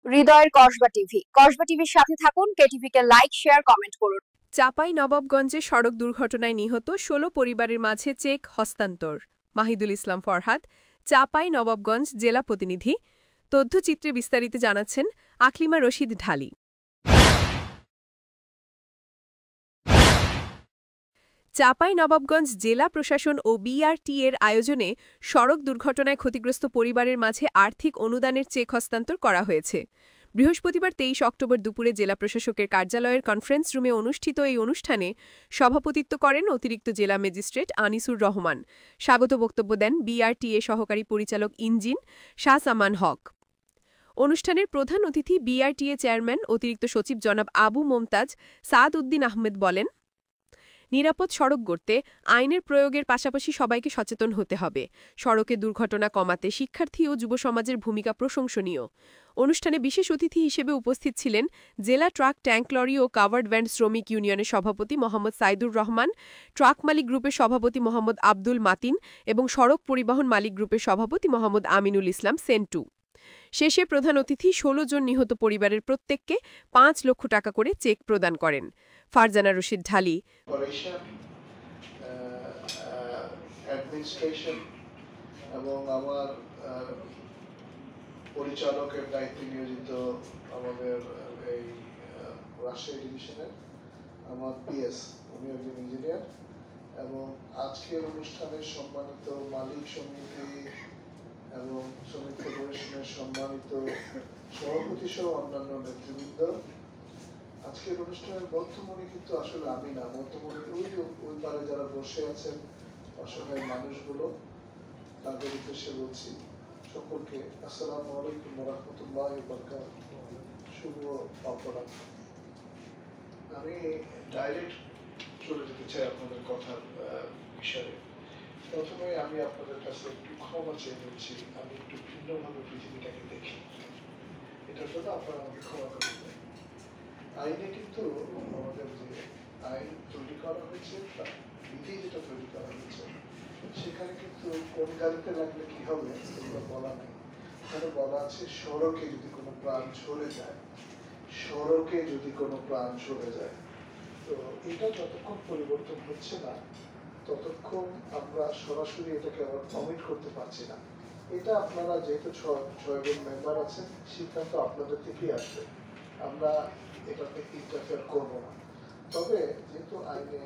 হৃদয়ের কসবা টিভির সাথে থাকুন। কেটিভি কে লাইক, শেয়ার, কমেন্ট করুন। চাঁপাইনবাবগঞ্জে সড়ক দুর্ঘটনায় নিহত ১৬ পরিবারের মাঝে চেক হস্তান্তর। মাহিদুল ইসলাম ফরহাদ, চাঁপাইনবাবগঞ্জ জেলা প্রতিনিধি। তথ্যচিত্রে বিস্তারিত জানাচ্ছেন আকলিমা রশিদ ঢালী। চাঁপাইনবাবগঞ্জ জেলা প্রশাসন ও বিআরটি এর আয়োজনে সড়ক দুর্ঘটনায় ক্ষতিগ্রস্ত পরিবারের মাঝে আর্থিক অনুদানের চেক হস্তান্তর করা হয়েছে। বৃহস্পতিবার ২৩ অক্টোবর দুপুরে জেলা প্রশাসকের কার্যালয়ের কনফারেন্স রুমে অনুষ্ঠিত এই অনুষ্ঠানে সভাপতিত্ব করেন অতিরিক্ত জেলা ম্যাজিস্ট্রেট আনিসুর রহমান। স্বাগত বক্তব্য দেন বিআরটিএ সহকারী পরিচালক ইঞ্জিন শাহসামান হক। অনুষ্ঠানের প্রধান অতিথি বিআরটিএ চেয়ারম্যান অতিরিক্ত সচিব জনাব আবু মোমতাজ সাদ উদ্দিন আহমেদ বলেন, নিরাপদ সড়ক গড়তে আইনের প্রয়োগের পাশাপাশি সবাইকে সচেতন হতে হবে। সড়কে দুর্ঘটনা কমাতে শিক্ষার্থী ও যুব সমাজের ভূমিকা প্রশংসনীয়। অনুষ্ঠানে বিশেষ অতিথি হিসেবে উপস্থিত ছিলেন জেলা ট্রাক, ট্যাঙ্ক লরি ও কাভার্ড ভ্যান শ্রমিক ইউনিয়নের সভাপতি মোহাম্মদ সাইদুর রহমান, ট্রাক মালিক গ্রুপের সভাপতি মোহাম্মদ আব্দুল মাতিন এবং সড়ক পরিবহন মালিক গ্রুপের সভাপতি মোহাম্মদ আমিনুল ইসলাম সেন্টু। শেষে প্রধান অতিথি ১৬ জন নিহত পরিবারের প্রত্যেককে ৫ লক্ষ টাকা করে চেক প্রদান করেন। ফারজানা রশিদ ঢালী। এবং আমার পরিচালকের দায়িত্বে নিয়োজিত আমাদের এই রাজশাহী ডিভিশনের আমার পিএস, উনি একজন ইঞ্জিনিয়ার, এবং আজকের অনুষ্ঠানের সম্মানিত মালিক সমিতি এবং শ্রমিক ফেডারেশনের সম্মানিত সভাপতি সহ অন্যান্য নেতৃবৃন্দ। আজকের অনুষ্ঠানের মধ্যমণি কিন্তু আসলে আমি না, মধ্যমণি ওই পারে যারা বসে আছেন অসহায় মানুষগুলো, তাদের উদ্দেশ্যে বলছি সকলকে আসসালামু আলাইকুম ওয়া রাহমাতুল্লাহি ওয়া বারাকাতুহু। শুভ অপরাহ্ন। আমি ডাইরেক্ট চলে যেতে চাই আপনাদের কথার বিষয়ে। প্রথমে আমি আপনাদের কাছে একটু ক্ষমা চেয়ে নিচ্ছি, আমি একটু ভিন্নভাবে পৃথিবীটাকে দেখি, এটার জন্য আপনারা আমাকে ক্ষমা করে দেবেন। আইনে কিন্তু আমাদের যে আইন তৈরি করা হয়েছে, বিধি যেটা তৈরি করা হয়েছে, সেখানে কিন্তু কোন গাড়িতে লাগলে কি হবে এগুলো বলা নেই। এখানে বলা আছে সড়কে যদি কোনো প্রাণ চলে যায়, সড়কে যদি কোনো প্রাণ চলে যায়, তো এটা যতক্ষণ পরিবর্তন হচ্ছে না ততক্ষণ আমরা সরাসরি এটাকে আবার কমিট করতে পারছি না। এটা আপনারা যেহেতু ৬ জন মেম্বার আছেন, সিদ্ধান্ত আপনাদের থেকেই আসবে, আমরা এটাতে ইন্টারফেয়ার করবো না। তবে যেহেতু আইনে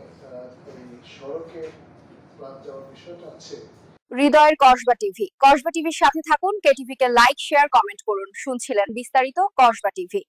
এই সড়কে প্রাণ যাওয়ার বিষয়টা আছে। হৃদয়ের কসবা টিভির সাথে থাকুন। কেটিভি কে লাইক, শেয়ার, কমেন্ট করুন। শুনছিলেন বিস্তারিত কসবা টিভি।